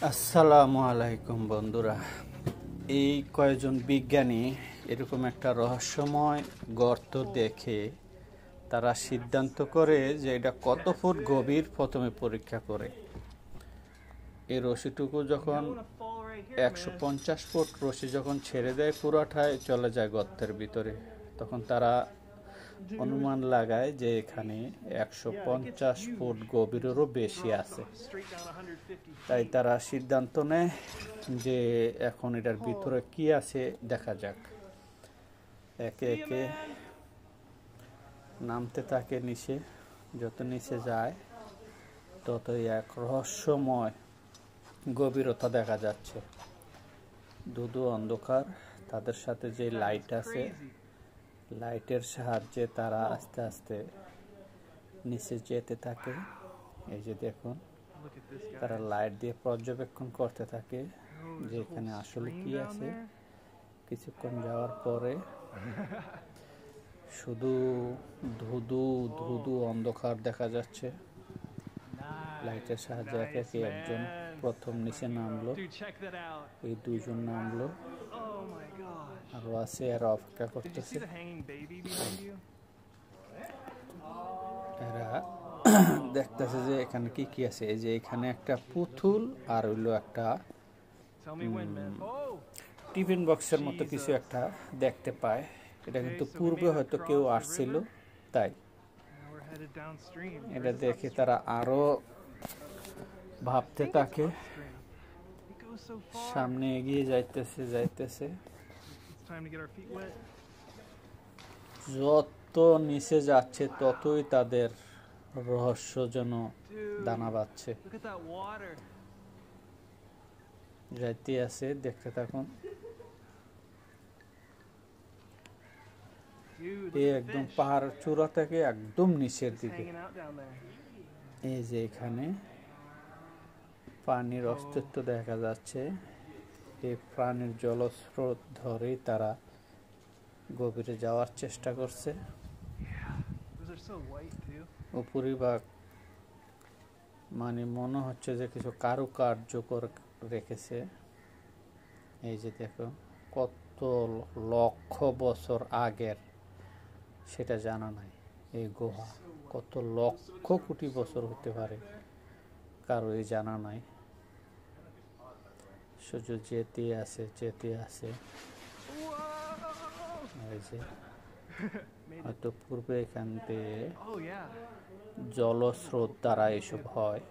আসসালামু আলাইকুম বন্ধুরা। এই কয়েকজন বিজ্ঞানী এরকম একটা রহস্যময় গর্ত দেখে তারা সিদ্ধান্ত করে যে এটা কত ফুট গভীর প্রথমে পরীক্ষা করে। এই রশিটুকু যখন 150 ফুট রশি যখন ছেড়ে দেয় পুরাটাই চলে যায় গর্তের ভিতরে, তখন তারা অনুমান লাগায় যে এখানে 150 ফুট গভীরেরও বেশি আছে। তাই তারা সিদ্ধান্ত নেয় যে এখন এটার ভিতরে কি আছে দেখা যাক। একে একে নামতে থাকে নিচে, যত নিচে যায় ততই এক রহস্যময় গভীরতা দেখা যাচ্ছে। ধুধু অন্ধকার, তাদের সাথে যে লাইট আছে লাইটের সাহায্যে তারা আস্তে আস্তে নিচে যেতে থাকে। এই যে দেখুন, তারা লাইট দিয়ে পর্যবেক্ষণ করতে থাকে যে এখানে আসলে কি আছে। কিছুক্ষণ যাওয়ার পরে শুধু ধুধু ধুধু অন্ধকার দেখা যাচ্ছে। লাইটের সাহায্যে একে একে একজন প্রথম নিচে নামলো, এই দুজন নামলো, আরো আছে, এরা অপেক্ষা করতেছে। এরা দেখতেছে যে এখানে কি কি আছে। এই যে এখানে একটা পুতুল আর হইলো একটা টিফিন বক্সের মতো কিছু একটা দেখতে পায়। এটা কিন্তু পূর্বে হয়তো কেউ আসছিল, তাই এটা দেখে তারা আরো ভাবতে থাকে, সামনে এগিয়ে যাইতেছে। যত নিচে যাচ্ছে ততই তাদের রহস্য যেন দানা বাঁধছে। যাইতে আছে, দেখতে থাকুন। একদম পাহাড় চূড়া থেকে একদম নিচের দিকে। এই যে এখানে পানির অস্তিত্ব দেখা যাচ্ছে। এই প্রাণীর জলস্রোত ধরে তারা গভীরে যাওয়ার চেষ্টা করছে। উপরিভাগ মানে মনে হচ্ছে যে কিছু কারুকার্য করে রেখেছে। এই যে দেখো, কত লক্ষ বছর আগের সেটা জানা নাই। এই গুহা কত লক্ষ কোটি বছর হতে পারে কারো এই জানা নাই। শুধু যেতে আছে। এই যে হয়তো পূর্বে এখান থেকে জলস্রোত দ্বারা এসব হয়।